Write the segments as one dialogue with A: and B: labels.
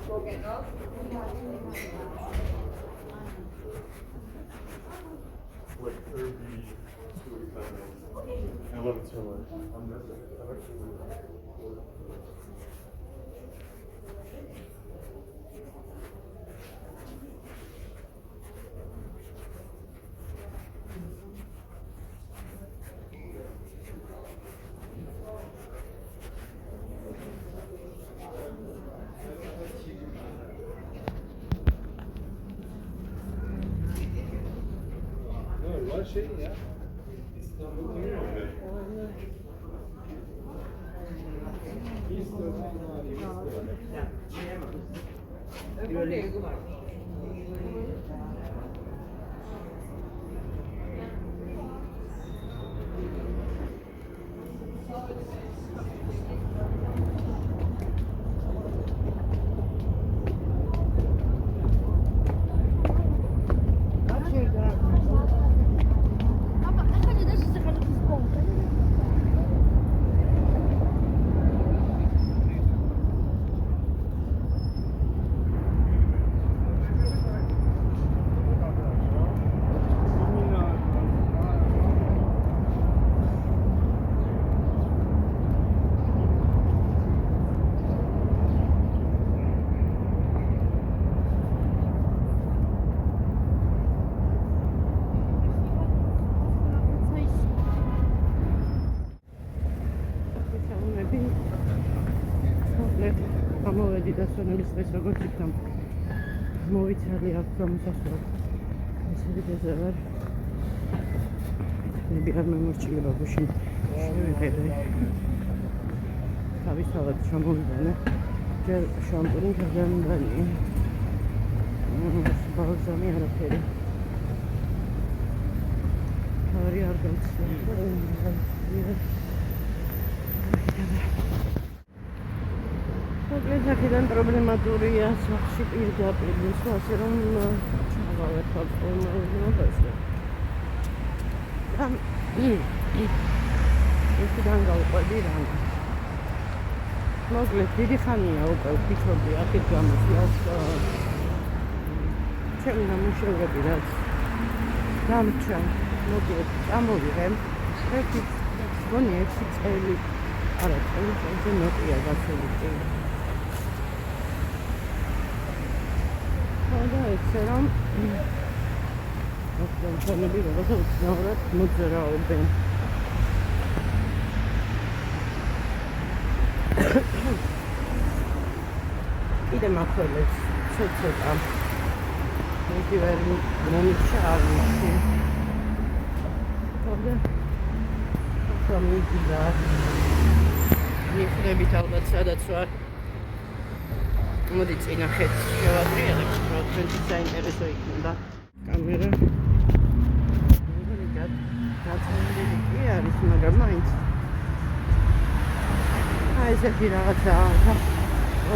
A: I love it so much. Yeah. დასვენების დღეს როგორც იქნა მოვიცალე აქ გამოსასვლელად ესე ვიდეზე ვარ ნები არ მომორჩილება გუშინ შევიღებე თავისთავად ჩამოვიდანე ჯერ შამპუნი გადამიდანია ბალზამი არაფერი თავი არ გამცნობა აქედან პრობლემატურია სახში პირდაპირ ისე ასე რომ ჩავავე ფოტომოდელზე და იქიდან გავყვები რა მოკლედ დიდი ხანია უკვე ვფიქრობდი აქეთ გამოსვლას ჩემი ნამუშევრები რაც დამრჩა მოკლედ წამოვიღე ერთი მგონი 6 წელი არა წელი ნოტია გასული და ესე რომ მოკლედ რაღაცა უცნაურად მოძრაობენ კიდე მახველებს ცოტა მეტი ვერ მომიშავი და სამიძა მიხრებით ალბათ სადაც ვარ მოდი წინახეთ შევადრიალებ რომ თქვენთვის საინტერესო იქნება კამერა გაცნობილი კი არის მაგრამ მაინც აი ესეთი რაღაცა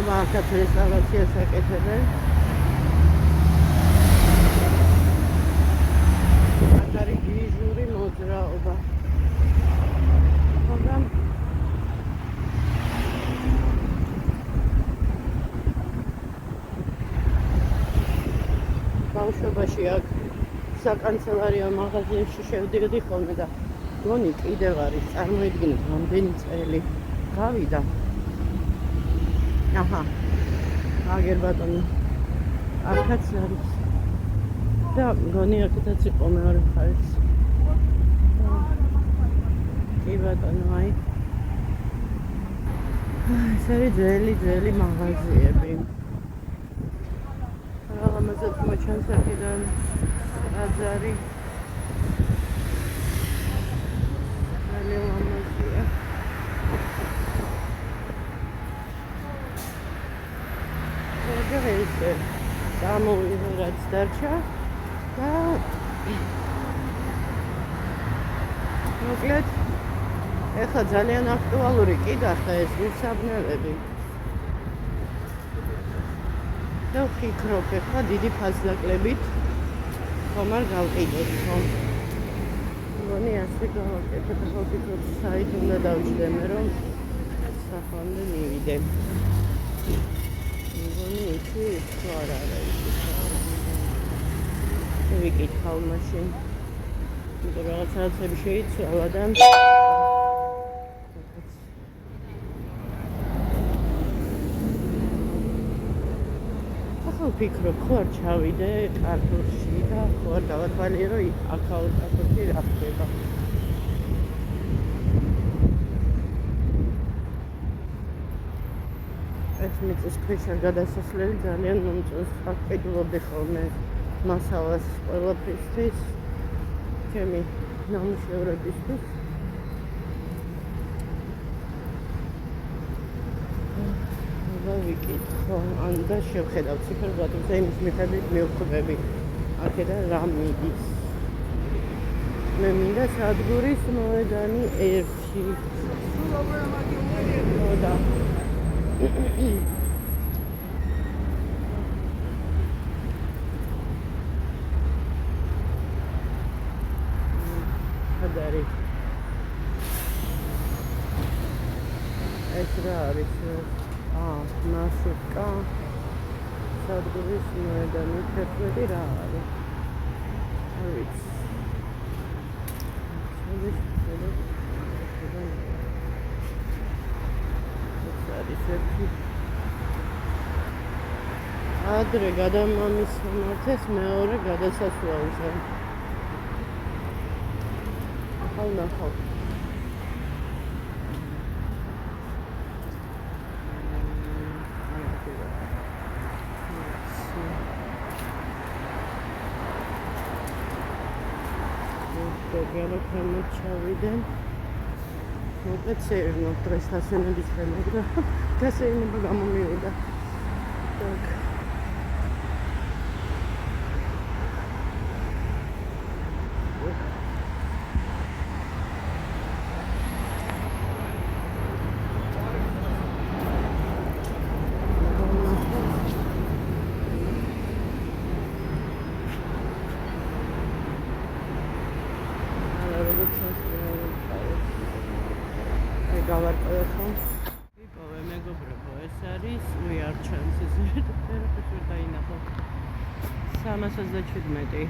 A: ობა აქაც რესტავრაციას აკეთებენ აქ არის გიჟური მოძრაობა მაგრამ ბავშვობაში აქ საკანცელარიო მაღაზიებში შევდიოდი ხოლმე და გონი კიდევ არის წარმოიდგინეთ რამდენი წელი გავიდა აჰა აგერ ბატონო აქაც არის და გონი აქეთაც იყო მეორე მხარეს კი ბატონო აი ეს არის ძველი მაღაზიები ამასაც მოჩანს აქედან აზარი ძალიან ლამაზია ეს გამოვიდა რაც დარჩა და მოკლედ ეხლა ძალიან აქტუალური კი გახდა ეს მისაბნელები და ვფიქრობ ეხლა დიდი ფასდაკლებით ხომ არ გავყიდოთ ხომ მგონი ასე გავაკეთებ ეხლა ვფიქრობ საით უნდა დავიჯდემე რომ საფამდე მივიდე იცი, თუ არა იცი. ვიკითხავ მაშინ. იმიტომ რაღაცები შეიცვალა და ახლა ვფიქრობ, ხო არ ჩავიდე კარტოში და ხო არ დავათვალიერო, რომ აქაუთ კარტოში რა ხდება. ეს მიწისქვეშა გადასასვლელი ძალიან მომწონს. აქ ყიდულობდი ხოლმე მასალას ყველაფრისთვის, ჩემი ნამუშევრებისთვის. ვიკითხო, ან და შევხედავ ციფრულად, თუმცა იმის მიხედვით მივხვდები აქედან რა მიდის. მე მინდა სადგურის მოედანი 1-ში. და ხადარი ეს რა არის? მასიკა სადგურის მოედანი 11 რა არის? არ ვიცი. ადრე გადამამისამართეს მეორე გადასასვლელზე. ახალ ნახავ. გალოქემოთ ჩავიდე. მოკლედ სეირნოთ დღეს ასენების თემა და გასეირნება გამომივიდა. так. გავარკვევ. ვიპოვე მეგობრებო, ეს არის უიარჩანსის ვერაფერ დაინახო. 317.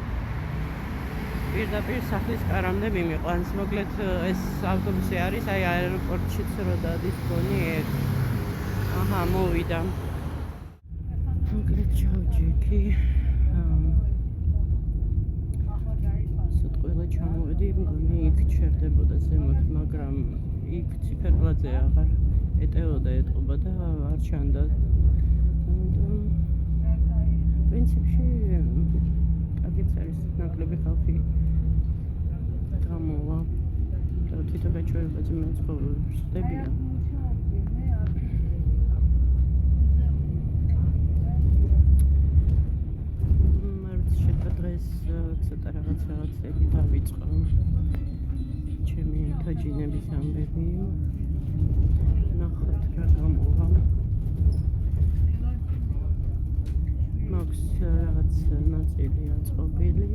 A: პირდაპირ სახლის კარამდე მიმიყვანს. მოკლედ ეს ავტობუსი არის, აი აეროპორტშიც რო დადის გონი ეგ. აჰა, მოვიდა. მოკლედ ჩავჯექი. სიტყვა ჩამოვედი, მგონი იქ ჩერდებოდა ზემოთ, მაგრამ იქ ციფერბლაძე აღარ ეტეოდა, ეტყობა და არ ჩანდა. პრინციპში კარგიც არის, ნაკლები ხალხი გამოვა და თვითონ გაჩვენებაზე მეცხოვებია. დღეს ცოტა რაღაცები დავიწყო. ჩემი თოჯინების ამბები. ნახოთ რა გამოვა. მაქვს რაღაც ნაწილი აწყობილი.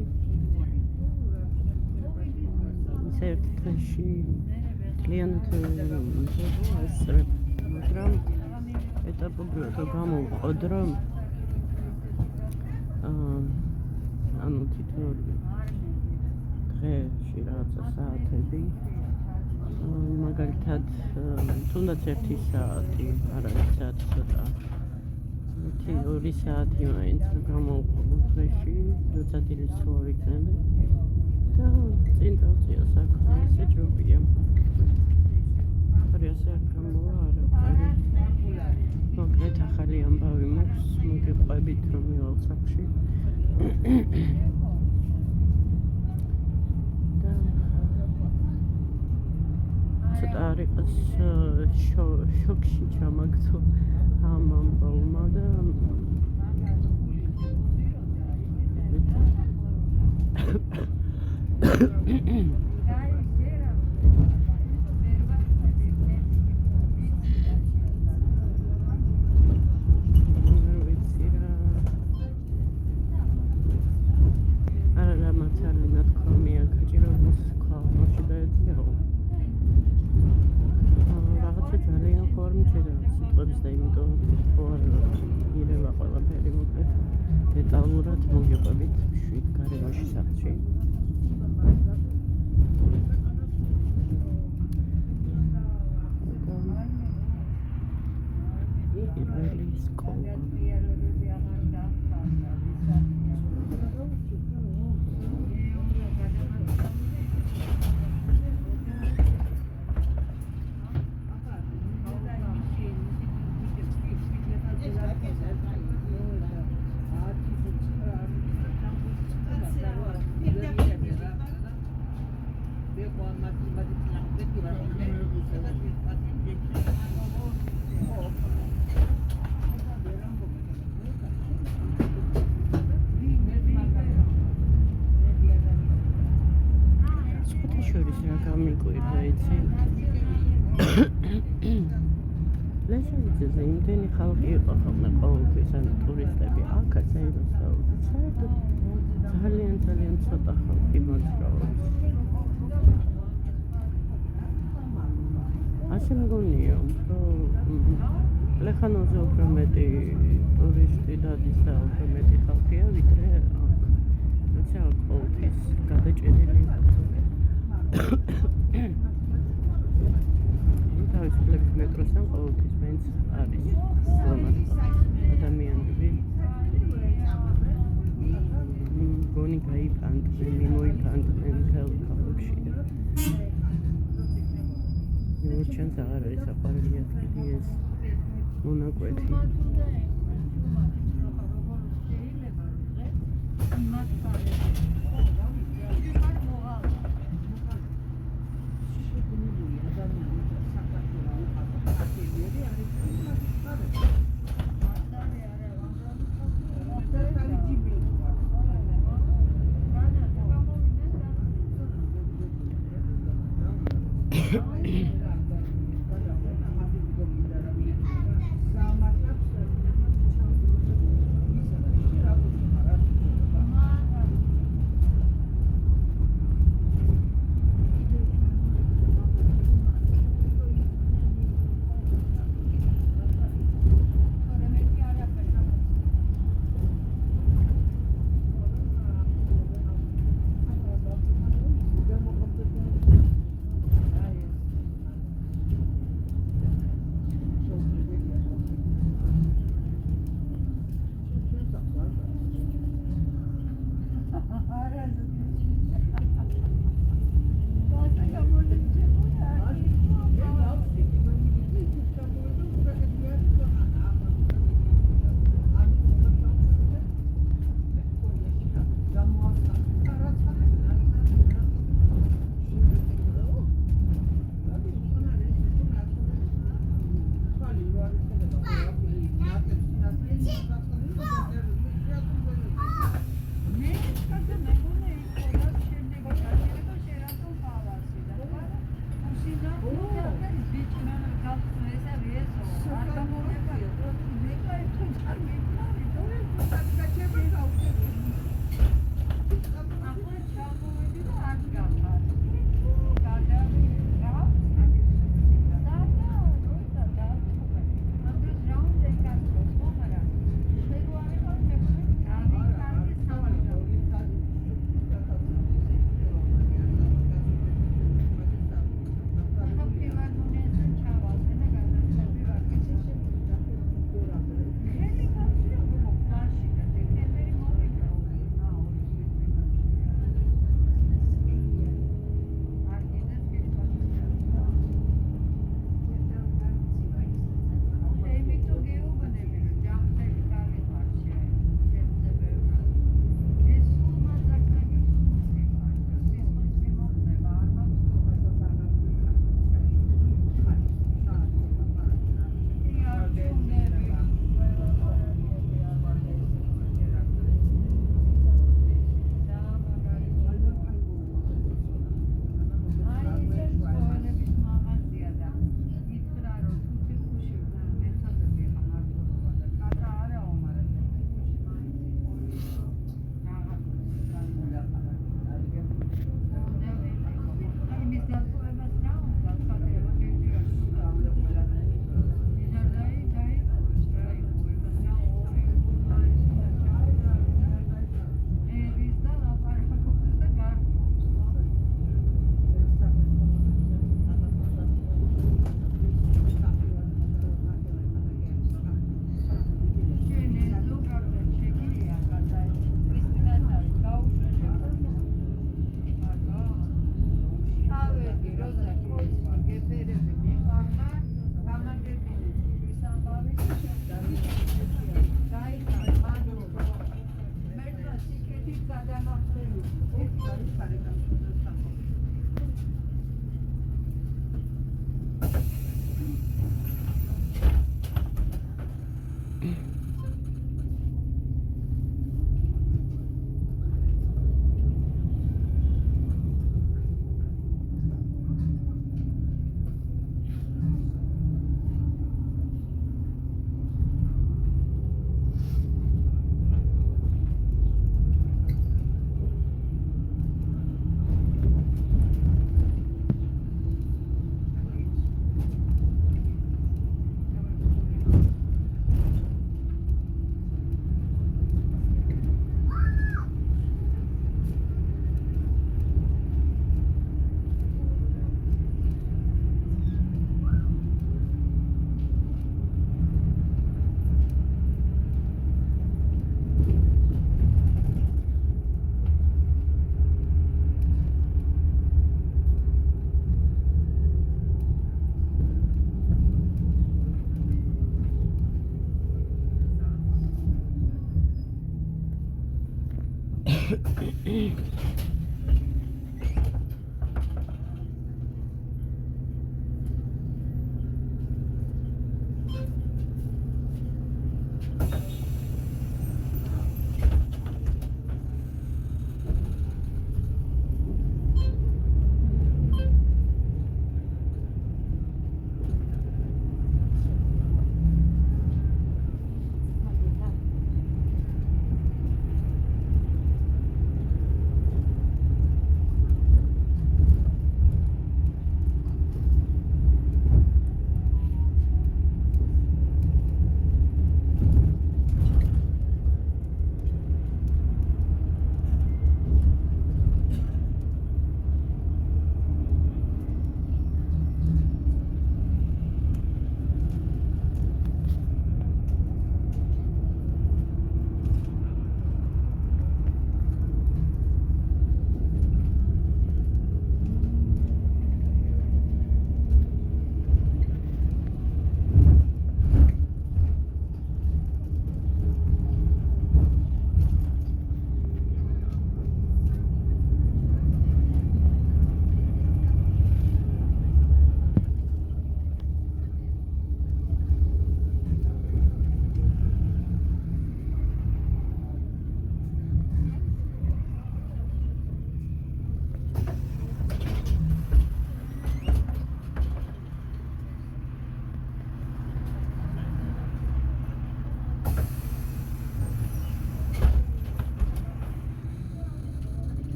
A: ერთ დღეში კლიანტ ასწრებ, მაგრამ ეტაპობრივად გამოვყოდ, რომ ანუ თითოეული დღეში რაღაცა საათები, მაგალითად თუნდაც 1 საათი, არა 1 საათი ცოტა, 2 საათი მაინც გამოვყოდ დღეში, როცა დილის სულ ვიქნები და წინ დავწია საქმე, ესე ჯობია. ხარი ასე არ გამოვა არაფერი. მოკლედ ახალი ამბავი მაქვს, მოგიყვებით რომ მივალ სახლში. და ცოტა არ იყოს შოკში ჩამაგდო ამ ამბავმა და ინტიმურად მოგიყვებით შვიდ გარემოში სახლში. პირველი სკოლა. შორის რა გამიკვირდა იცი? ლესელიძეზე იმდენი ხალხი იყო ხოლმე ყოველთვის, ანუ ტურისტები, აქაც აიროსაუდი, საერთოდ ძალიან ცოტა ხალხი მოძრაობს. ასე მგონია, რომ ლეხანოზე უფრო მეტი ტურისტი დადის და უფრო მეტი ხალხია, ვიდრე აქ. როცა აქ ყოველთვის გადაჭერილი თავის ფლების მეტროსთან ყოველთვის მაინც არის ადამიანები. გონი გაიფანტნენ, მიმოიფანტნენ მთელ ქალაქში. ჩემს აღარ არის საყვარელი ადგილი ეს მონაკვეთი.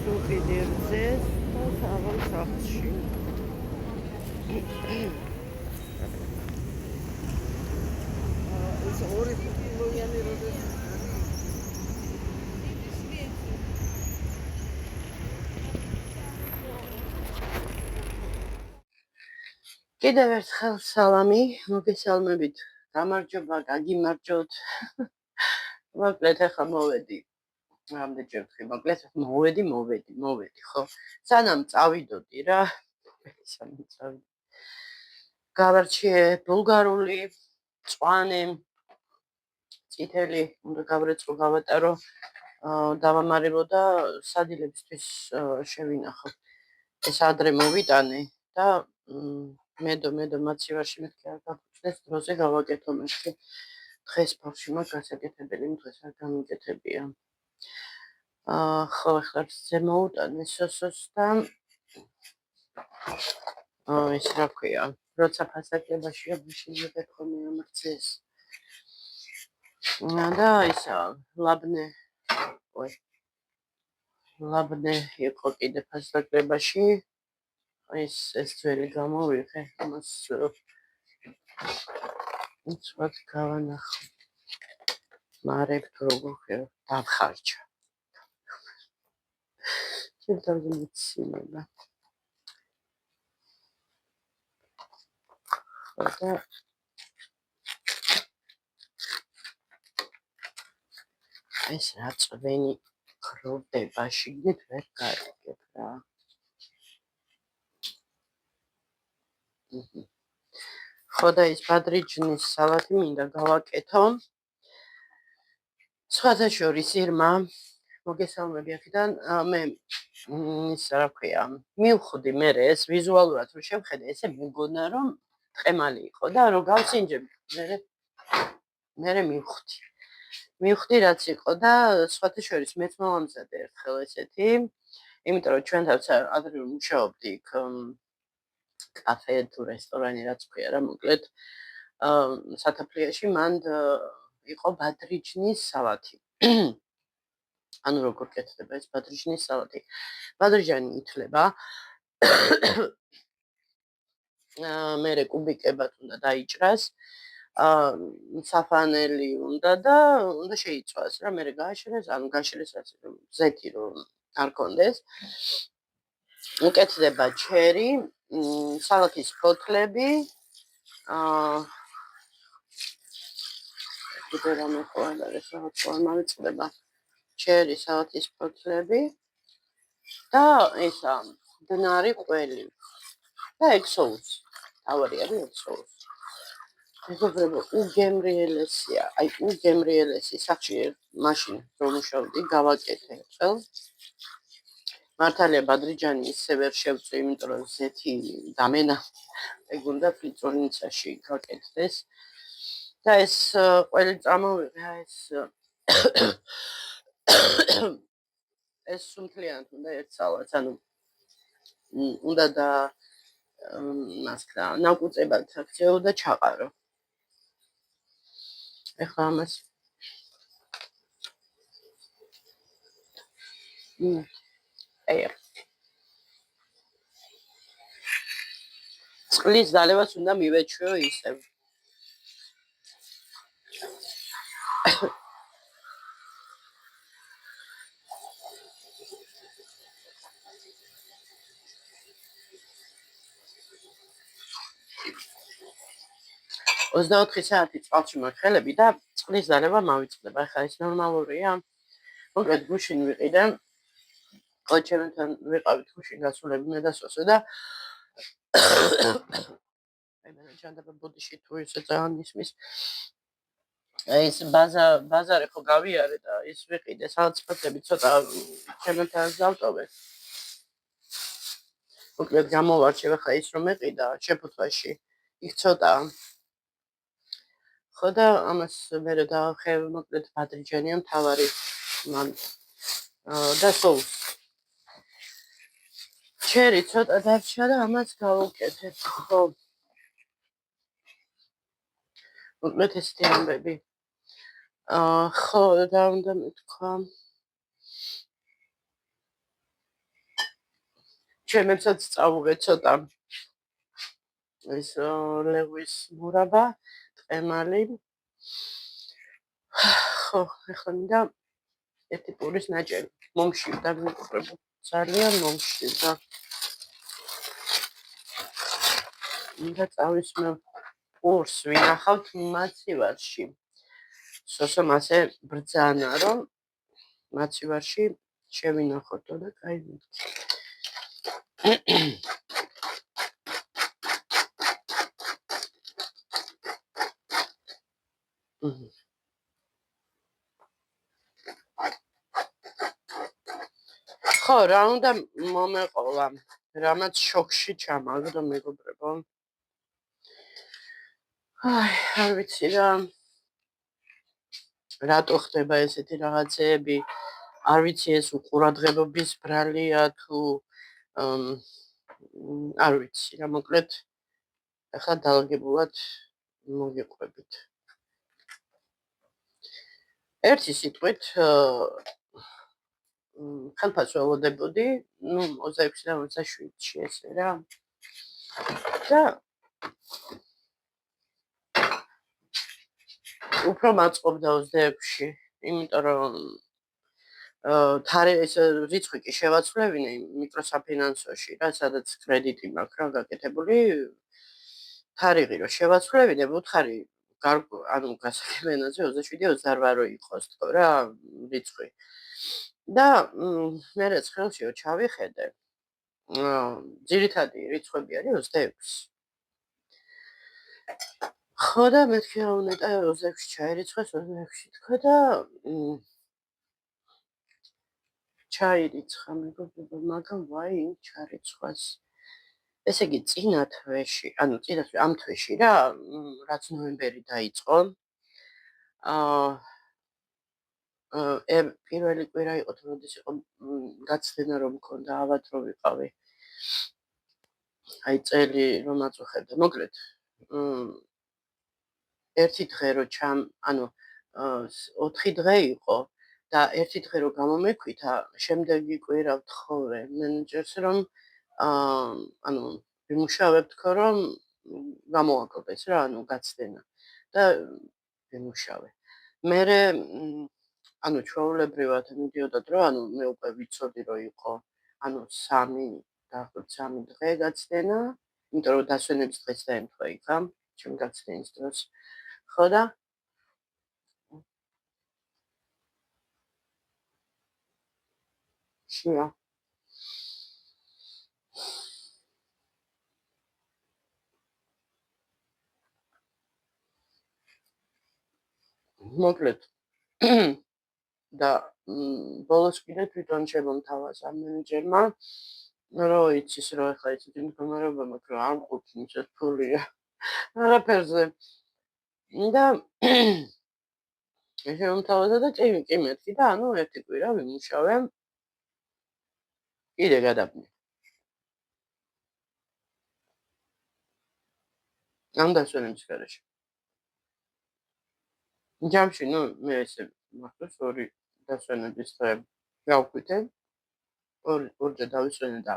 A: სუპიდერზეს და საღამ სახლში. ეს 2 კილოიანი როდეს კიდევ ერთხელ სალამი, მოგესალმებით. გამარჯობა, გაგიმარჯოთ. მოკლედ ახლა მოვედი. რამდენჯერ ვთქვი, მოკლედ მოვედი, ხო? სანამ წავიდოდი რა. სანამ წავიდოდი. გავარჩიე ბულგარული, წვანე, წითელი, უნდა გავრეწყო, გავატარო, დავამარილო და სადილებისთვის შევინახო. ეს ადრე მოვიტანე და მედო მაცივარში მეთქი არ გაფუჭდეს, დროზე გავაკეთო მეთქი. დღეს ბავშვი მაგ გასაკეთებელი, დღეს არ გამიკეთებია. ხო, ახლა ზემოუტანე სოსოს და ეს რა ქვია, როცა ფასაკლებაში აბში მიგეთქომი ამრცეს. და ისა ლაბნე იყო კიდე ფასაკლებაში. ეს ძველი გამოვიღე, ამას უცბად გავანახო. მარებ თუ როგორ დავხარჯა. შეიძლება მიცილება. და ეს რა წვენი ქროვდება, შიგნით ვერ გაიგებ რა. ხო და ის ბადრიჯნის სალათი მინდა გავაკეთო. სხვათა შორის ირმა მოგესალმები აქედან, მე ის რა ქვია, მივხვდი მე ეს ვიზუალურად რომ შევხედე, ესე მეგონა რომ ტყემალი იყო და რომ გავსინჯები, მე მივხვდი რაც იყო და სხვათა შორის მეც მომამზადე ერთხელ ესეთი, იმიტომ რომ ჩვენ თავს ადრე მუშაობდი იქ კაფე თუ რესტორანი რაც ქვია რა, მოკლედ სათაფლიაში მანდ იყო ბადრიჯნის სალათი. ანუ როგორ კეთდება ეს ბადრიჯნის სალათი. ბადრიჯანი ითლება. მერე კუბიკებად უნდა დაიჭრას. საფანელი უნდა და უნდა შეიწვას რა, მერე გააშრეს, ანუ გაშრეს ასე რომ ზეთი რომ არ კონდეს. უკეთდება ჩერი, სალათის ფოთლები, კიდე რამე ხო არის, რაღაც მომწდება. ჩერი, სალათის ფოთლები და ისა მდნარი ყველი და ეგ სოუსი. თავარი არის ეგ სოუსი. მეგობრებო, უგემრიელესია, უგემრიელესი. სახში მაშინ რომ მუშაობდი, გავაკეთე ხელ. მართალია ბადრიჯანი ისე ვერ შევწვი, იმიტომ რომ ზეთი დამენა. ეგ უნდა ფრიცონიცაში გაკეთდეს. და ეს ყველი წამოვიღე, ეს სუნთლიანად უნდა ერთ სალათს, ანუ უნდა და მასკრა ნაკუწებად აქცევ და ჩაყარო. ეხლა ამას წყლის დალევას უნდა მივეჩვეო ისევ. საათი წყალში მახელები და წყლის დალევა მავიწყდება. ახლა ეს ნორმალურია. მოკლედ გუშინ ვიყიდე. ოჩემთან ვიყავით გუშინ გასულები მე და სოსო და მე ჩანდება ბოდიში თუ ისე ძალიან ისმის. ეს ბაზარი ხო გავიარე და ის ვიყიდე სალათსფათები ცოტა ჩემთან დავტოვე. მოკლედ გამოვარჩევ ახლა ის რომ ეყიდა შეფუთვაში. იქ ცოტა ხო და ამას მერე დავხევ მოკლედ ბადრიჯანია მთავარი მან და სოუსი. ჩერი ცოტა დარჩა და ამას გავუკეთებ. ხო. მოკლედ ესეთი ამბები. ხო და უნდა მეთქვა. ჩემებსაც წავუღე ცოტა ეს ლეღვის მურაბა, ტყემალი. ხო, ეხლა მინდა ერთი პურის ნაჭერი. მომში დამიყვება. ძალიან მომში და მინდა წავისმე პურს ვინახავთ მაცივარში. სოსომ ასე ბრძანა, რომ მაცივარში შევინახოთ და კაი ხო, რა უნდა მომეყოლა, რამაც შოქში ჩამაგდო მეგობრებო. არ ვიცი რა. რატო ხდება ესეთი რაღაცეები? არ ვიცი ეს უყურადღებობის ბრალია თუ არ ვიცი რა, მოკლედ ახლა დაალგებულად მოგიყვებით. ერთი სიტყვით ხელფას ველოდებოდი, 26 და 27-ში ესე რა. და უფრო მაწყობდა 26-ში, იმიტომ რომ ეს რიცხვი კი შევაცვლევინე მიკროსაფინანსოში რა, სადაც კრედიტი მაქვს რა გაკეთებული. თარიღი რო შევაცვლევინე, ვუთხარი ანუ გასაგებენაზე 27-28 რო იყოს თქო რა რიცხვი. და მე რაც ხელშიო ჩავიხედე, ძირითადი რიცხვები არის 26. ხო და მეთქი რა უნდა 26 ჩაირიცხეს 26-ში თქო და ჩაირიცხა მეგობრებო, მაგრამ ვაი ჩარიცხვას. ესე იგი წინა თვეში, ანუ ამ თვეში რა, რაც ნოემბერი დაიწყო. პირველი კვირა იყო თუ როდის იყო გაცდენა რომ მქონდა ალბათ რომ ვიყავი. აი წელი რომ აწუხებდა, მოკლედ ერთი დღე რო ანუ 4 დღე იყო და ერთი დღე რო გამომექვითა, შემდეგი კვირა ვთხოვე მენეჯერს რომ ანუ ვიმუშავებ თქო რომ გამოვაკლდეს რა, ანუ გაცდენა და ვიმუშავე. მერე ანუ ჩვეულებრივად მიდიოდა დრო, ანუ მე უკვე ვიცოდი რომ იყო ანუ 3 დღე გაცდენა, იმიტომ რომ დასვენების დღეც დაემთხვა იქა, ჩემი გაცდენის დროს. ხო და შია მოკლედ და ბოლოს კიდე თვითონ შემომთავაზა მენეჯერმა, რომ იცის რომ ახლა ისეთი მდგომარეობა მაქვს, რომ არ მყოფ მისცეს ფულია არაფერზე. და შემომთავაზა და კი მეთქი და ანუ ერთი კვირა ვიმუშავე. კიდე გადაბნე. ამ დასვენების გარეშე. ჯამში, მე ესე მახსოვს 2 დასვენების დღე გავკვირდე. ორჯერ დავისვენე და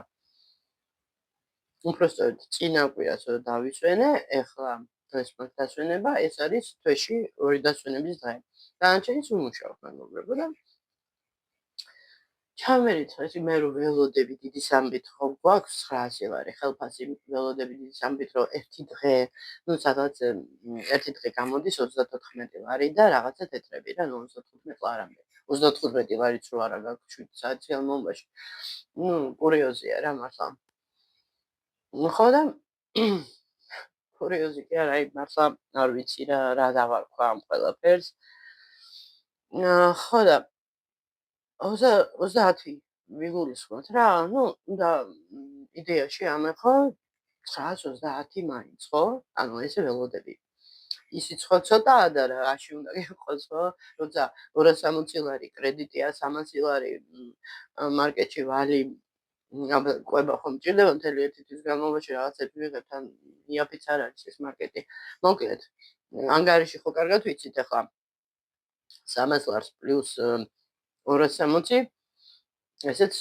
A: უბრალოდ წინა კვირას დავისვენე, ეხლა დღეს მაქვს დასვენება, ეს არის თვეში 2 დასვენების დღე. დანარჩენის ვიმუშავებ მეგობრებო და ჩამერიცხა ეს მე რომ ველოდები დიდი სამბით ხო გვაქვს 900 ლარი ხელფასი ველოდები დიდი სამბით რომ ერთი დღე სადაც ერთი დღე გამოდის 34 ლარი და რაღაცა თეთრები რა 35 ლარამდე 35 ლარიც რო არა გაქვს 7 საათი ამ მომბაში კურიოზია რა მართლა ხო და კურიოზი კი არა მართლა არ ვიცი რა დავარქვა ამ ყველაფერს ხო და 30 ვიგულისხმოთ რა, და იდეაში ამეხო 930 მაინც, ხო? ანუ ესე ველოდები. ისიც ხო ცოტაა და რაში უნდა იყოს, ხო? როცა 260 ლარი კრედიტია, 300 ლარი მარკეტში ვალი ყვება ხომ მჭირდება მთელი ერთი თვის განმავლობაში რაღაცები ვიღებთ, ან იაფიც არ არის ეს მარკეტი. მოკლედ, ანგარიში ხო კარგად ვიცით ახლა 300 ლარს პლუს 260 ესეც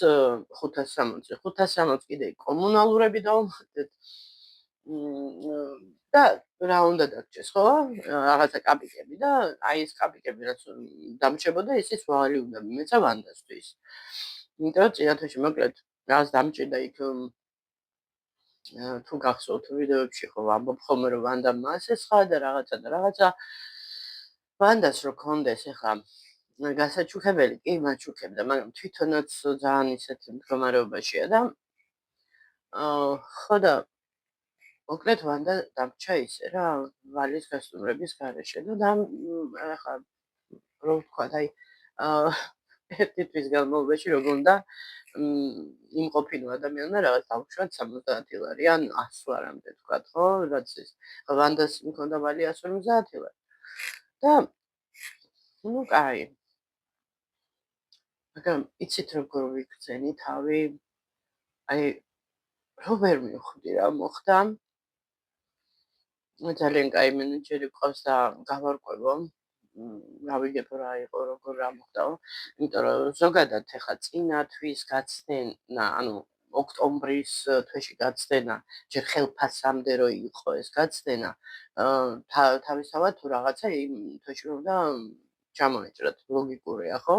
A: 560. 560 კიდე კომუნალურები დავუმატეთ. და რა უნდა დაგჭეს, ხო? რაღაცა კაპიკები და აი ეს კაპიკები რაც დამჭებოდა, ისიც ვაღალი უნდა მიმეცა ვანდასთვის. იმიტომ რომ წინათოში მოკლედ რაღაც დამჭირდა იქ თუ გახსოვთ ვიდეოებში ხო ვამბობ ხოლმე რომ ვანდამ მასესხა და რაღაცა ვანდას რო კონდეს ახლა გასაჩუქებელი კი მაჩუქებდა, მაგრამ თვითონაც ძალიან ისეთ მდგომარეობაშია და ხო და მოკლედ ვანდა დამრჩა ისე რა ვალის გასტუმრების გარეშე და ახლა რო ვთქვა აი ერთი თვის განმავლობაში როგორ უნდა იმყოფინო ადამიანმა რაღაც დავუშვათ 70 ლარი ან 100 ლარამდე თქვა ხო რაც ის ვანდას მქონდა ვალი 150 ლარი და ну კაი მაგრამ იცით როგორ ვიქცენი თავი აი რო ვერ მივხვდი რა მოხდა ძალიან კაი მენეჯერი ყავს და გავარკვევო გავიგებ რა იყო როგორ რა მოხდაო იმიტომ რომ ზოგადად ეხა წინა თვის გაცდენა ანუ ოქტომბრის თვეში გაცდენა ჯერ ხელფასამდე რო იყო ეს გაცდენა თავისთავად თუ რაღაცა იმ თვეში უნდა ჩამოეჭრათ ლოგიკურია ხო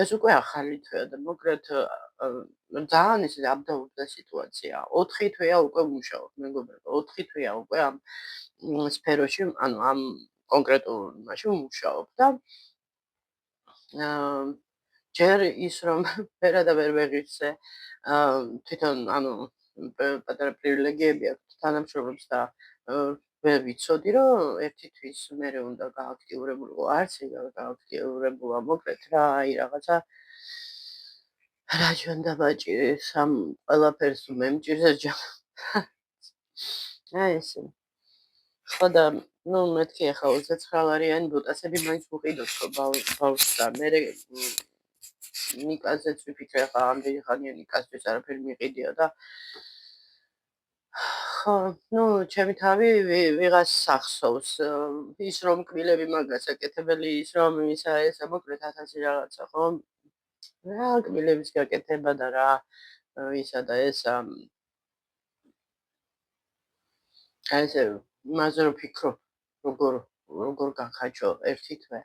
A: ეს უკვე ახალი თვეა და მოკლედ ძალიან ისე აბდაუბდა სიტუაცია 4 თვეა უკვე მუშაობ მეგობრებო 4 თვეა უკვე ამ სფეროში ანუ ამ კონკრეტულ მაშინ მუშაობ და ჯერ ის რომ ვერა და ვერ ვეღირსე თვითონ ანუ პატარა პრივილეგიები აქვს თანამშრომლებს და ვერ ვიცოდი რომ ერთი თვის მერე უნდა გააქტიურებულიყო არც ეგ გააქტიურებულა მოკლედ რა აი რაღაცა რა ჯანდაბაჭი სამ ყველაფერს მემჭირს აი ესე ხო და ну მეთქი ახლა 29 ლარიანი ბუტასები მაინც უყიდოთ ხო ბავშვს და მე ნიკაზეც ვიფიქრე ახლა ამდენი ხანია ნიკაზთვის არაფერი მიყიდია და ხო ну ჩემი თავი ვიღას სახსოვს ის რომ კბილები მაგას აკეთებელი ის რომ ისა ესა მოკლედ 1000 რაღაცა ხო რა კბილების გაკეთება და რა ისა და ესა აი ესე იმაზე რომ ვფიქრობ როგორ გახაჭო ერთი თვე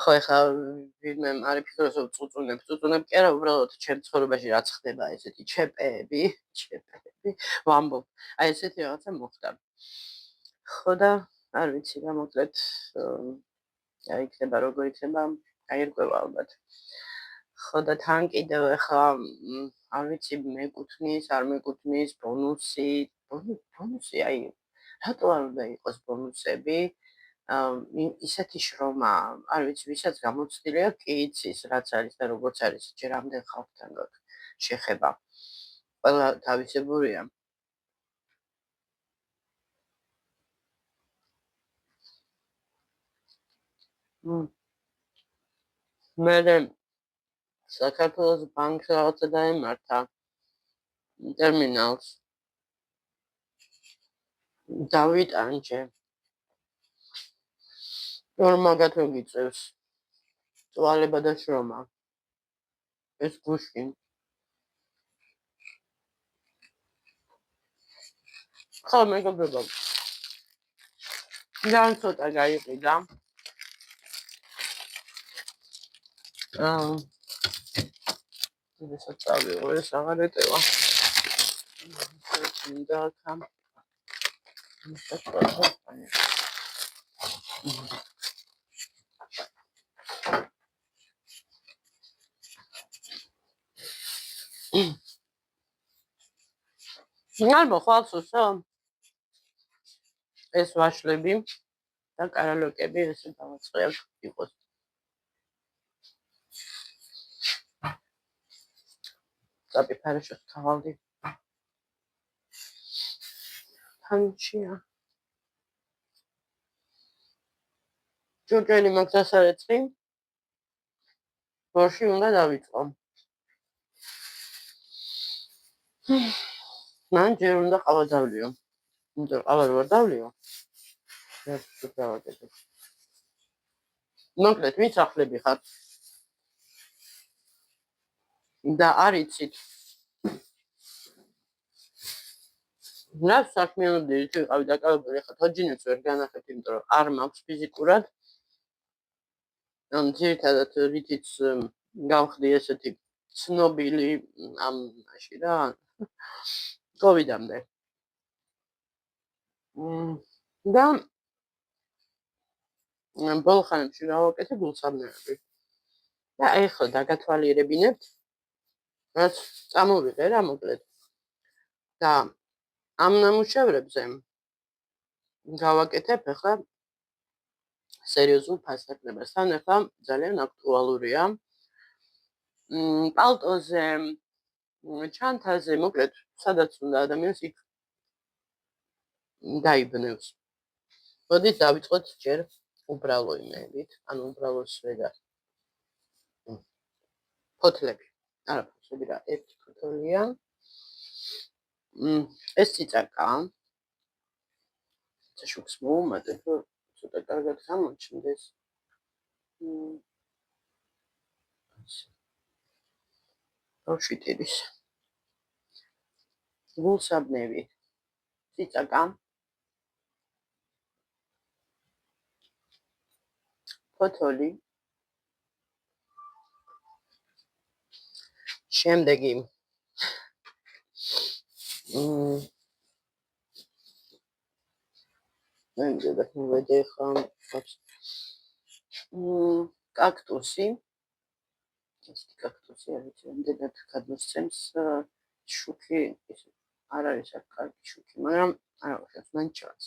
A: ხო ეხლა ვინმე არ იფიქროს რომ წუწუნებ კი არა უბრალოდ ჩემ ცხოვრებაში რაც ხდება ესეთი ჩეპები ვამბობ აი ესეთი რაღაცა მოხდა ხო და არ ვიცი რა მოკლედ აი იქნება როგორ იქნება გაირკვევა ალბათ ხო და თან კიდევ ეხლა არ ვიცი მეკუთვნის არ მეკუთვნის ბონუსი აი რატო არ უნდა იყოს ბონუსები ისეთი შრომა არ ვიცი ვისაც გამოცდილი აქვს კი იცის რაც არის და როგორც არის ჯერ ამდენ ხალხთან გაქვს შეხება ყველა თავისებურია მე საქართველოს ბანკს რაღაცა დაემართა ტერმინალს დავიტანჯე რომ მაგათო გიწევს წვალება და შრომა ეს გუშინ ხო მეგობრებო ძალიან ცოტა გაიყიდა ეს წავიღო ეს აღარ ეტევა მინდა ხამ არ მოხვალ სუსო ეს ვაშლები და კარალოკები ესე დავაწყევ იყოს წაპიფარეშოს თავალდი თანჩია ჯოჯელი მაგას არ ეწყი ბორში უნდა დავიწყო მან ჯერ უნდა ყავა დავლიო იმიტომ ყავა რო არ დავლიო ეს შევაკეთე მოკლედ ვინც ახლები ხარ და არ იცით რა საქმიანობდი ის ვიყავი დაკავებული ხა თოჯინებს ვერ განახეთ იმიტომ რომ არ მაქვს ფიზიკურად ან ძირითადად რითიც გავხდი ესეთი ცნობილი ამ მაშინ რა კოვიდამდე და ბოლო ხანებში გავაკეთე გულსაბნევები და ეხლა დაგათვალიერებინებთ რაც წამოვიღე რა მოკლედ და ამ ნამუშევრებზე გავაკეთებ ახლა სერიოზულ ფასტაგნებას. თან ახლა ძალიან აქტუალურია პალტოზე, ჩანთაზე, მოკლედ, სადაც უნდა ადამიანს იქ დაიბნევს. მოდით დავიწყოთ ჯერ უბრალო იმებით, ანუ უბრალო სვედა. ფოთლები. არა, ფოთლები რა, ერთი ფოთოლია. ეს ციცაკა. შუქს მოუმატებ, რომ ცოტა კარგად გამოჩნდეს. როშიტირის. გულსაბნევი. ციცაკა. ფოთოლი. შემდეგი. ნამდვილად მოვედი ხა კაქტუსი. ეს კაქტუსი არის რამდენად გადმოსცემს შუქი არ არის აქ კარგი შუქი, მაგრამ არა ხებს მან ჩანს.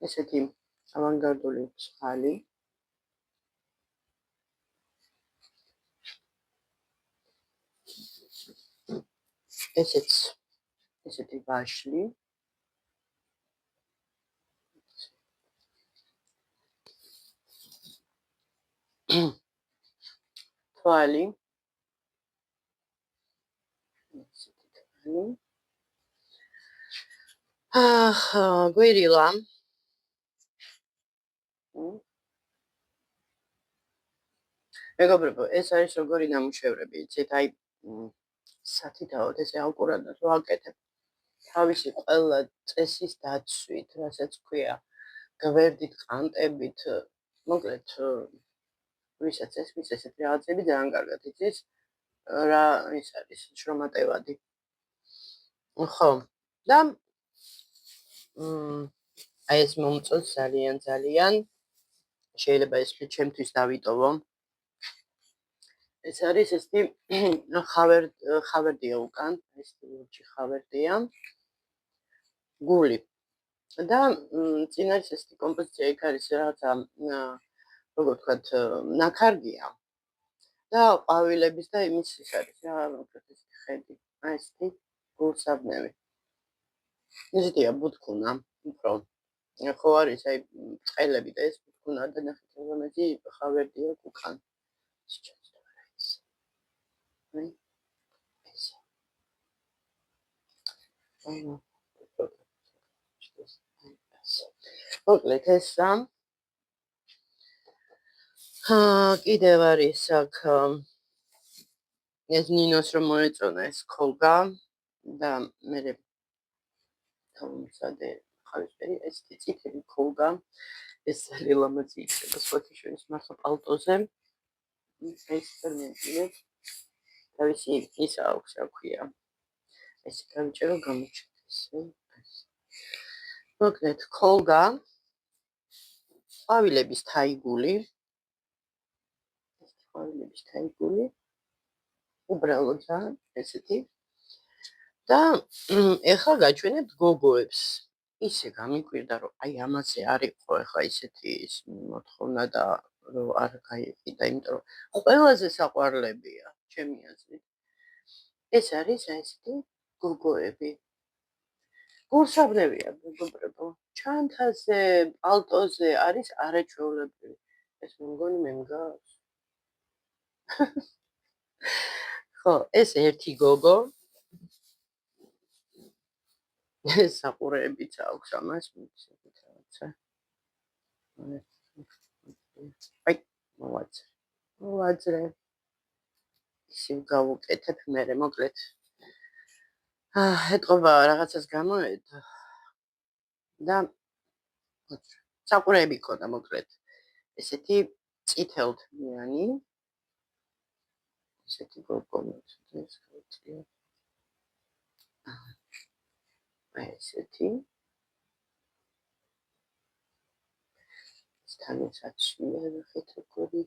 A: ესეთი ავანგარდული მსხალი. ესეთი ვაშლი. თვალი. გვირილა. მეგობრებო, ეს არის როგორი ნამუშევრები, იცით, აი სათითაოდ ესე აკურატად ვაკეთებ. თავისი ყველა წესის დაცვით, რასაც ქვია, გვერდით, ყანტებით, მოკლედ, ვისაც ეს მის ესეთი რაღაცები ძალიან კარგად იცის, რა ის არის, შრომატევადი. ხო, და აი ეს მომწონს ძალიან შეიძლება ეს ჩემთვის დავიტოვო. ეს არის ესეთი ხავერდია უკან, ეს ლურჯი ხავერდია. გული. და წინ არის ესეთი კომპოზიცია, იქ არის რაღაცა როგორ ვთქვათ, ნაქარგია. და ყვავილების და იმის ის არის რა, მოკლედ ესეთი ხედი. აი ესეთი გულსაბნევი. ისეთია ბუთქუნა, უფრო. ხო არის აი წყელები და ეს ბუთქუნა და ნახეთ რომელი ხავერდია უკან. მოკლედ ეს კიდევ არის აქ ეს ნინოს რომ მოეწონა ეს ქოლგა და მე თავმსადე ხალისფერი ეს წითელი ქოლგა ეს ძალიან ლამაზი იქნება სვათიშვილის მართლა პალტოზე ეს ტერმინი თავისი ის აქვს რა ქვია ეს გამჭერო გამოჩნდეს მოკლედ ქოლგა ყვავილების თაიგული უბრალოდ ესეთი და ეხლა გაჩვენებთ გოგოებს ისე გამიკვირდა რომ აი ამაზე არ იყო ეხლა ისეთი მოთხოვნა და რომ არ გაიყიდა იმიტომ რომ ყველაზე საყვარლებია ჩემი აზრით ეს არის ესეთი გოგოები გულსაბნევია მეგობრებო ჩანთაზე პალტოზე არის არაჩვეულებრივი ეს მგონი მე მგავს ხო ეს ერთი გოგო ეს საყურეებიც აქვს ამას მიცეთ რაღაცა აი მოვაწერე ვაძრე ისევ გავუკეთებ მერე მოკლედ ეთყობა რაღაცას გამოედო და საყურეები ქონდა მოკლედ ესეთი წითელთმიანი ესეთი გოგონაც ეს ხოჭი ესეთი სთანაცაცია ნახეთ როგორი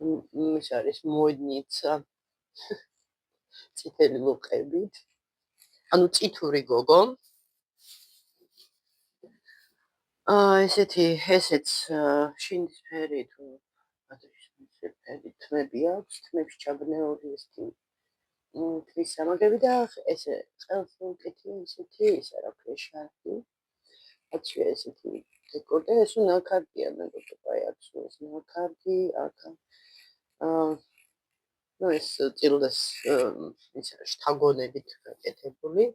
A: ის არის მოდნიცა წითელი ლოყებით ანუ წითური გოგო ესეთი ესეც შინდისფერი თუ ფერი თმები აქვს თმებში ჩაბნეული ესეთი თვის სამაგები და ესე ყელს უკეთი ესეთი ისა რა ქვია შარფი აჩვია ესეთი დეკორტე ეს ნაკარდია მეგობრებო აი აქვს ეს ნაკარდი აქ ну ეს წილდეს ის შთაგონებით გაკეთებული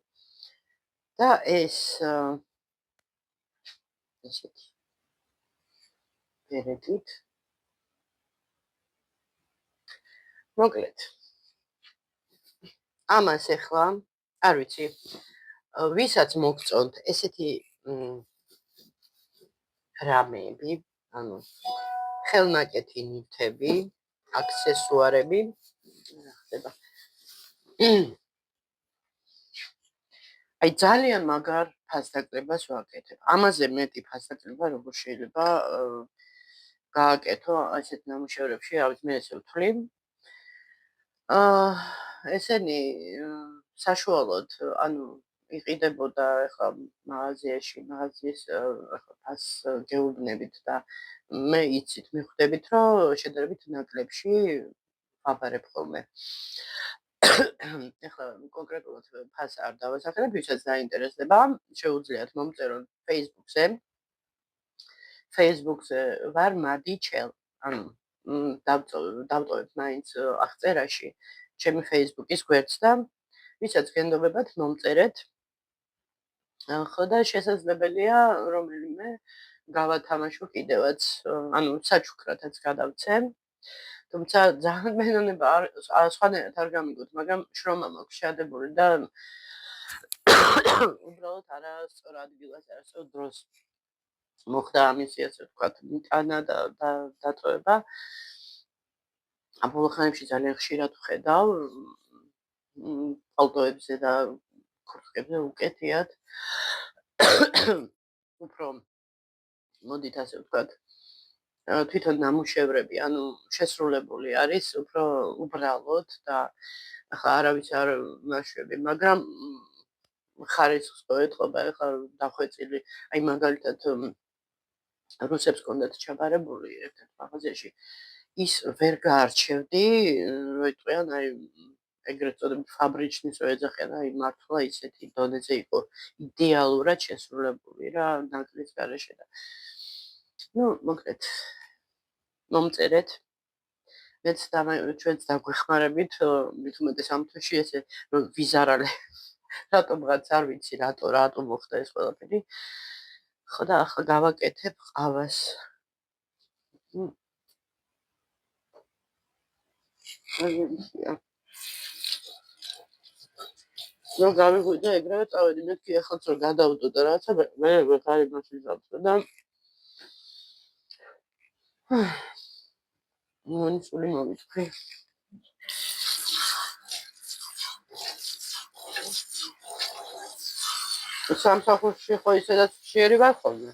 A: და ეს ესეთი პერედით მოკლედ ამას ახლა არ ვიცი ვისაც მოგწონთ ესეთი რამეები ანუ ხელნაკეთი ნივთები აქსესუარები ხდება აი ძალიან მაგარ ფასდაკლებას ვაკეთებ ამაზე მეტი ფასდაკლება როგორ შეიძლება გააკეთო ასეთ ნამუშევრებში რავით მე ესე ვთვლი ესენი საშუალოდ ანუ იყიდებოდა ახლა მაღაზიაში მაღაზიის ფას გეუბნებით და მე იცით მიხვდებით რომ შედარებით ნაკლებში ვაბარებ ხოლმე ახლა კონკრეტულად ფას არ დავასახელებ ვისაც დაინტერესდება შეუძლიათ მომწერონ Facebook-ზე ვარ მადიჩელ ანუ დავტოვებ მაინც აღწერაში ჩემი Facebook-ის გვერდს და ვისაც გენდობებათ მომწერეთ ხო და შესაძლებელია რომელიმე გავათამაშო კიდევაც ანუ საჩუქრათაც გადავცემ თუმცა ძალიან მენონება სხვანაირად არ გამიგოთ მაგრამ შრომა მაქვს შადებული და უბრალოდ არასწორ ადგილას არასწორ დროს მოხდა ამისი ასე ვთქვათ მიტანა და დატოვება ბოლო ხანებში ძალიან ხშირად ვხედავ პალტოებზე და ქურთკებზე უკეთიათ უფრო მოდით ასე ვთქვათ თვითონ ნამუშევრები ანუ შესრულებული არის უფრო უბრალოდ და ახლა არავის არ ნაშვები მაგრამ ხარისხს ეთყობა ახლა დახვეწილი აი მაგალითად რუსებს კონდათ ჩაბარებული ერთ-ერთ მაღაზიაში ის ვერ გაარჩევდი რო იტყვიან აი ეგრეთ წოდებული ფაბრიჩნის რო ეძახიან აი მართლა ისეთი დონეზე იყო იდეალურად შესრულებული რა ნაკლის გარეშე და ну მოკლედ მომწერეთ მეც ჩვენც დაგვეხმარებით მით უმეტეს ამ თვეში ესე რომ ვიზარალე რატომღაც არ ვიცი რატო მოხდა ეს ყველაფერი ხო და ახლა გავაკეთებ ყავას no გავიღვიძე ეგრევე წავედი მეთქი ახლაც რომ გადავდო და რაცა მე ვეღარ იმაში დავწერ და მონიცული მოვიწყე სამსახურში ხო ისედაც ხშირი ვარ ხოლმე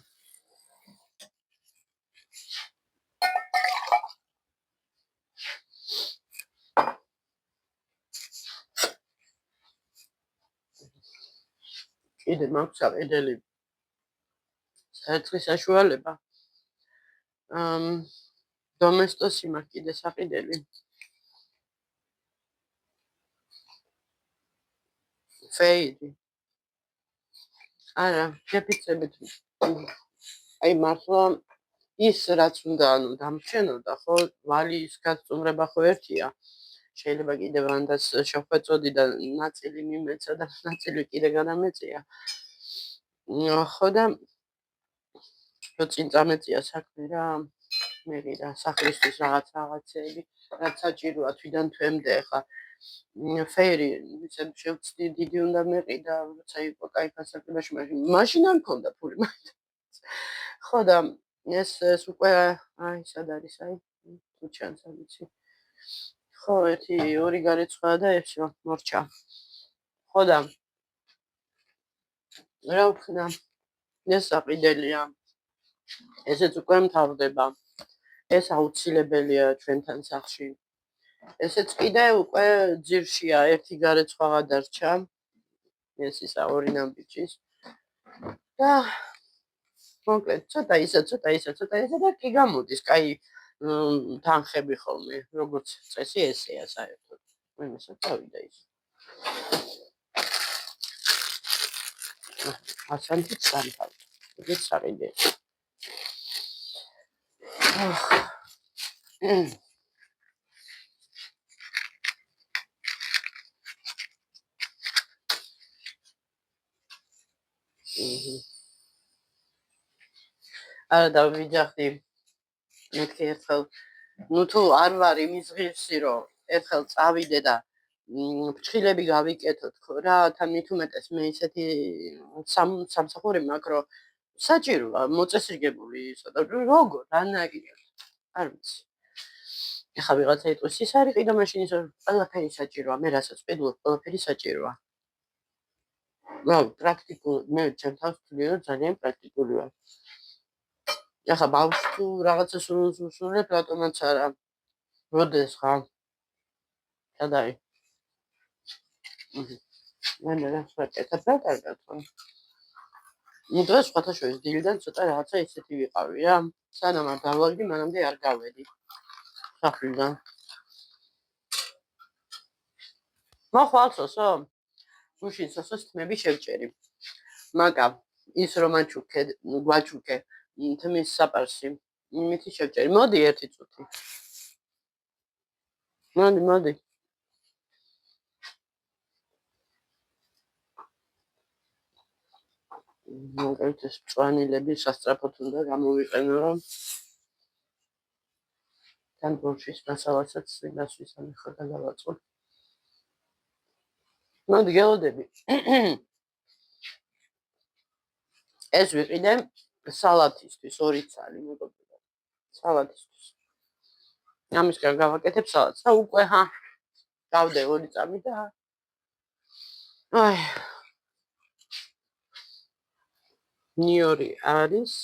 A: კიდე მაქვს საყიდელი საერთხის საშუალება დომესტოსი მაქვს კიდე საყიდელი ფეიდი არა შეფიცებით აი მართლა ის რაც უნდა ანუ დამჩენოდა ხო ვალის გაწუმრება ხო ერთია შეიძლება კიდევ რანდას შეხვეწოდი და ნაწილი მიმეცა და ნაწილი კიდე გადამეწია ხო და რო წინ წამეწია საქმე რა მერიდა სახლისთვის რაღაცეები, რაც საჭიროა თვიდან თვემდე ხა ფერი ისე შევწდი დიდი უნდა მეყიდა, როცა იყო კაი გასაგებაში, მაშინ არ მქონდა ფული მაინც. ხო და ეს უკვე აი სად არის აი თუ ჩანს არ ვიცი. ხო, ერთი ორი გარეცხა და ესო მორჩა. ხო და რა ვქნა? ეს საყიდელია. ესეც უკვე მთავრდება. ეს აუცილებელია ჩვენთან სახლში. ესეც კიდე უკვე ძირშია, ერთი გარეცხვა გადარჩა. ეს ისა ორი ნამბიჯის. და მოკლედ, ცოტა ისა და კი გამოდის, კაი თანხები ხოლმე, როგორც წესი ესეა საერთოდ. მენასაც წავიდა ის. ასანთი სამთავ. ეს საყიდე. არა დავიჯახდი მეთქი ერთხელ ნუ თუ არ ვარ იმის ღირსი რომ ერთხელ წავიდე და ფრჩხილები გავიკეთო თქო რა თან მით უმეტეს მე ისეთი სამსახური მაქვს რომ საჭიროა მოწესრიგებული ისო და როგორ რანაირად არ ვიცი ეხლა ვიღაცა იტყვის ის არის ყიდა მაშინ ისო ყველაფერი საჭიროა მე რასაც ვყიდულობ ყველაფერი საჭიროა რა პრაქტიკულ მე ჩემ თავს ვთვლი რომ ძალიან პრაქტიკული ვარ ეხლა ბავშვს თუ რაღაცა სულებ რატომაც არა როდეს ხა სადარი მან რა შეკეთებ რა კარგად ხო ნუ დღეს სხვათა შორის დილიდან ცოტა რაღაცა ისეთი ვიყავი რა სანამ არ დავალდი მანამდე არ გავედი სახლიდან მოხვალსოსო გუშინ სოსოს თმები შევჭერი მაგა ის რომანჩუკე გვაჩუკე თმის საპარსი იმითი შევჭერი მოდი ერთი წუთი მოდი მოგეთ ეს წვანილები სასწრაფოდ უნდა გამოვიყენო რომ თან ბორშის მასალასაც გასვის ამიხო და გავაწყო მოდი გელოდები ეს ვიყიდე სალათისთვის 2 ცალი მეგობრებო სალათისთვის ამისგან გავაკეთებ სალატს და უკვე ჰა გავდე 2 წამი და აი ნიორი არის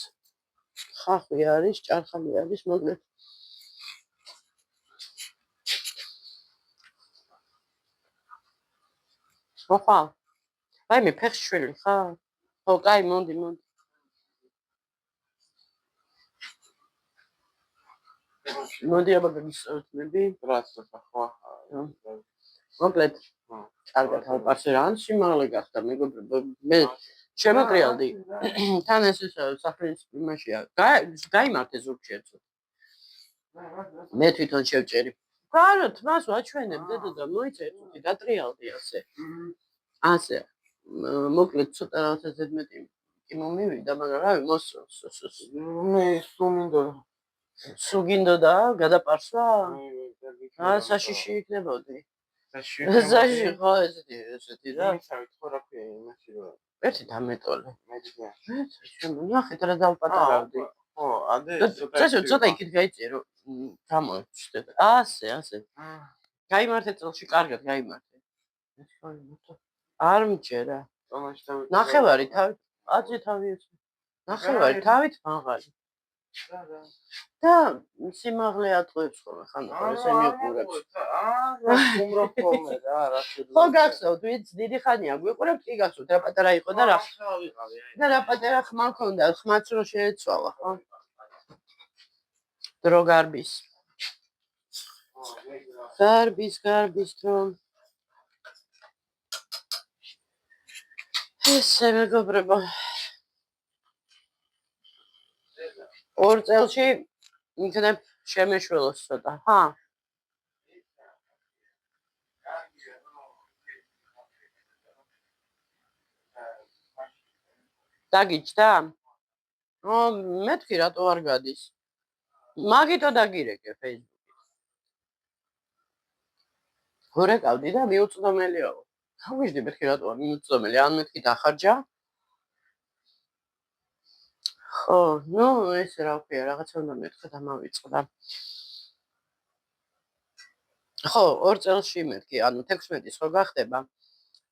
A: ხახვი არის ჭარხალი არის მოკლედ ხა აი მე ფეხს შველი ხარ ხო კაი მოდი მოდი აბა გისწრები რაცა ხო მოკლედ კარგად ავპარსე რა სიმაღლე გახდა მეგობრებო მე შემოტრიალდი თან ეს სახლის იმაშია გაიმართე ზურგში ერთად მე თვითონ შევჭერი გაროთ მას ვაჩვენებ დედა მოიცა ერთი დატრიალდი ასე მოკლედ ცოტა რაღაცა ზედმეტი კი მომივიდა მაგრამ რავი მოსწონს მე სუგინდოდა გადაპარსვა საშიში იქნებოდი საში ხო ესეთი რა მიცავით ხო რა ქვია იმაში რა ერთი დამეტოლე ნახეთ რა დავპატარავდი ხო ადე ცოტა იქით გაიწერო გამოჩნდეთ ასე გაიმართე წელში კარგად გაიმართე არ მჭერა ნახევარი თავით აწი თავი ნახევარი თავით მაღალი და სიმაღლე ატყუებს ხოლმე ხანდა ესე მიყურებს უმრობ ხოლმე რა ხო გახსოვთ ვინც დიდი ხანია გვიყურებთ კი გახსოვთ რა პატარა იყო და რა რა პატარა ხმა ქონდა ხმაც რო შეეცვალა ხო დრო გარბის დრო ესე მეგობრებო 2 წელში იქნებ შემეშველოს ცოტა ჰა დაგიჯდა? მეთქი რატო არ გადის? მაგითო დაგირეკე Facebook. გორეკავდი და მიუწვდომელიო. თავიჟდი მეთქი რატოა მიუწვდომელი? ან მეთქი დახარჯა? ხო, ნუ ეს რა ვქია, რაღაცა უნდა მეთქვა და მავიწყდა. ხო, 2 წელში მეთქი, ანუ 16-ის ხო გახდება.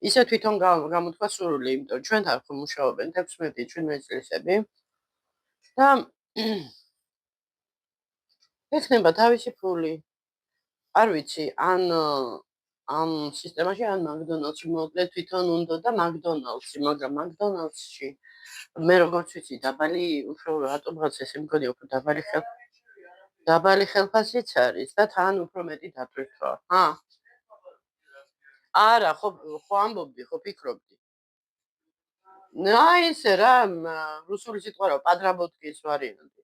A: ისე თვითონ გამოთქვა სურვილი, იმიტომ ჩვენთან ხო მუშაობენ 16-17 წლისები. და ეხნება თავისი ფული. არ ვიცი, ან ამ სისტემაში ან მაკდონალდსში მოკლედ თვითონ უნდა და მაკდონალდსი, მაგრამ მაკდონალდსში მე როგორც ვიცი, დაბალი უფრო რატომღაც ესე მგონია უფრო დაბალი ხელფასიც არის და თან უფრო მეტი დატვირთვა. არა, ხო ამბობდი, ხო ფიქრობდი. აი ესე რა, რუსული სიტყვა რა, პადრაბოტკის ვარიანტი.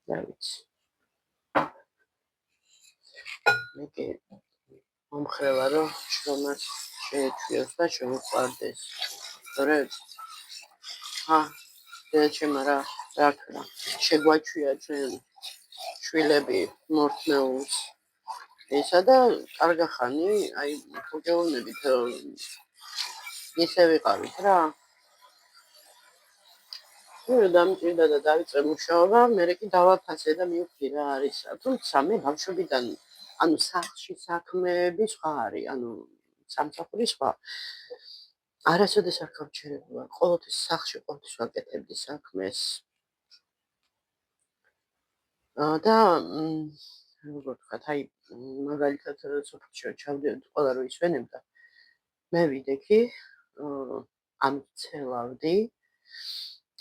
A: რა ვიცი. მე კი მომხრევა რომ შრომას შეეჩვიოს და შემოყვარდეს. სწორედ? დედაჩემ რა ქნა, შეგვაჩვია ჩვენ შვილები მორთმეულს. ისა და კარგა ხანი, აი მოგეუბნებით ისე ვიყავით რა. ნუ დამჭირდა და დავიწყე მუშაობა, მერე კი დავაფასე და მივხვდი რა არის. თუმცა მე ბავშვობიდან, ანუ სახლში საქმეები სხვა არის, ანუ სამსახური სხვა. არასოდეს არ გავჩერებულა, ყოველთვის სახლში ყოველთვის ვაკეთებდი საქმეს. და როგორ ვთქვათ, აი მაგალითად სოფელში ჩავდიოდი, ყველა რო ისვენებდა, მე ვიდექი, ანუ ცელავდი,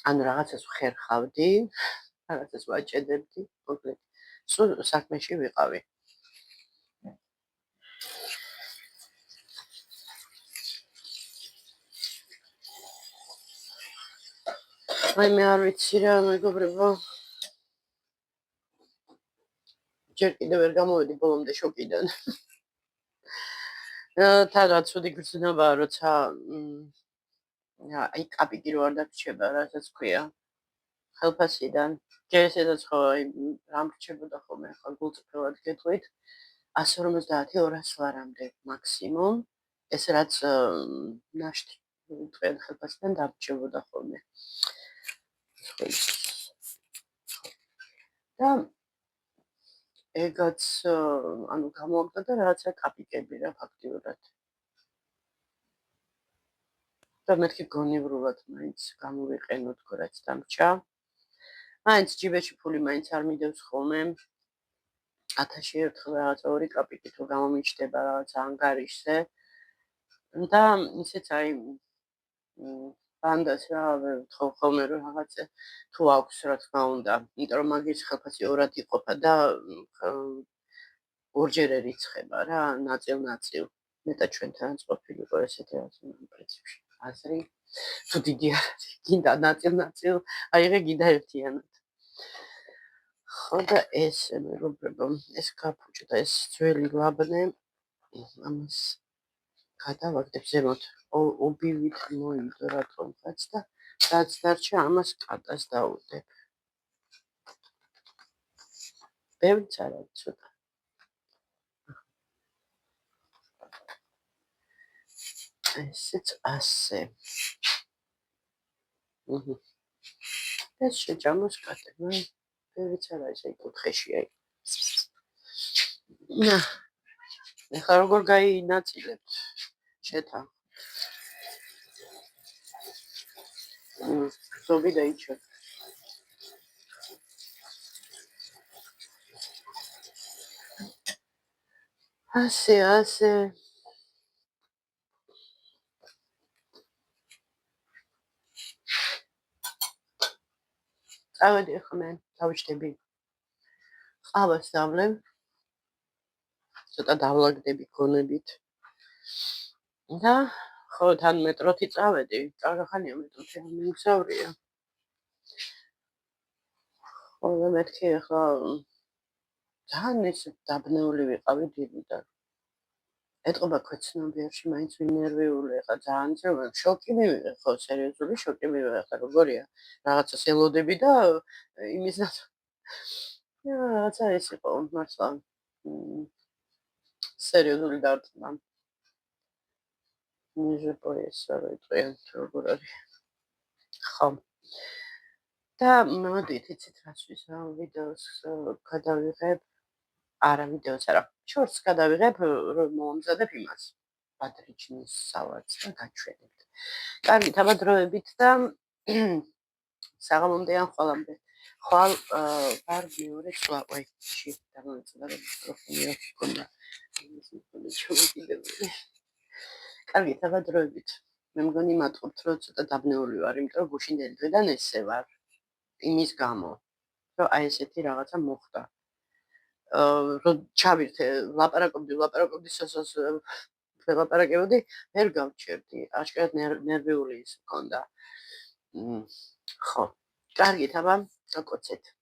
A: ანუ რაღაცას ვხერხავდი, რაღაცას ვაჭედებდი, მოკლედ, სულ საქმეში ვიყავი. აი მე არ ვიცი რა, მეგობრებო. ჯერ კიდევ ვერ გამოვედი ბოლომდე შოკიდან. თან რა ცუდი გრძნობაა, როცა აი კაპიკი რო არ დაგრჩება, რასაც ქვია. ხელფასიდან. ჯერ ესედაც ხო აი რამ რჩებოდა ხოლმე, ახლა გულწრფელად გეტყვით. 150-200 ლარამდე მაქსიმუმ. ეს რაც ნაშთი თქვენ ხელფასიდან დარჩებოდა ხოლმე. და ეგაც ანუ გამოაგდა და რაღაცა კაპიკები რა ფაქტიურად. და მეთქი გონივრულად მაინც გამოვიყენოთ რაც დამჭა. მაინც ჯიბეში ფული მაინც არ მიდევს ხოლმე. 1000-ში ერთხელ რაღაცა 2 კაპიკი თუ გამომიჩნდება რაღაცა ანგარიშზე. და ისეც აი ბანდას რა ვთხოვ ხოლმე რომ რაღაცა თუ აქვს რა თქმა უნდა, იმიტომ რომ მაგის ხელფასი ორად იყოფა და ორჯერ ერიცხება რა, ნაწილ-ნაწილ. მეტად ჩვენთანაც ყოფილიყო ესეთი რაღაცა პრინციპში. აზრი თუ დიდი არ არის, გინდა ნაწილ-ნაწილ, აიღე გინდა ერთიანად. ხო და ეს მეგობრებო, ეს გაფუჭდა ეს ძველი ლაბნე, ამას გადავაგდებ ზემოთ. ობივით მოიდო რატომღაც და რაც დარჩა ამას კატას დავუდებ. ბევრიც არა ცოტა. ესეც ასე. ეს შეჭამოს კატებმა. ბევრიც არა ესე კუთხეში აი. ეხლა როგორ გაინაწილებთ შეთა? ზოგი დაიჭრა. ასე. წავედი ახლა მე დავჭდები. ყავას დავლევ. ცოტა დავლაგდები გონებით. და ხო თან მეტროთი წავედი. კარგახანია მეტროთი მიგზავრია. ხო და მეთქი ახლა ძალიან ეს დაბნეული ვიყავი დილიდან. ეტყობა ქვეცნობიერში მაინც ვინერვიული ხა ძალიან ძროხა შოკი მივიღე ხო სერიოზული შოკი მივიღე ხა როგორია რაღაცას ელოდები და იმის რაღაცა ეს იყო მართლა სერიოზული დარტყმა ниже пояса ვიტყვიან როგორ არის ხო და მოდით იცით რას ვისა ვიდეოს გადავიღებ არა ვიდეოს არა შორტს გადავიღებ რომ მომზადებ იმას ბადრიჩნის სალატს და გაჩვენებთ. კარგით, აბა დროებით და საღამომდე ან ხვალამდე. ხვალ ვარ მეორე წვა. ой, ში, დამოწდა რომ მიკროფონი არ გქონდა. იმის მქონდა ჩამოკიდებული. კარგით, აბა დროებით. მე მგონი მათყობთ რომ ცოტა დაბნეული ვარ, იმიტომ რომ გუშინდელი დღიდან ესე ვარ. იმის გამო, რომ აი ესეთი რაღაცა მოხდა. რომ ჩავირთე, ლაპარაკობდი სოსოს ველაპარაკებოდი, ვერ გავჩერდი. აშკარად ნერვიული ის მქონდა. ხო. კარგით, აბა, გაკოცეთ.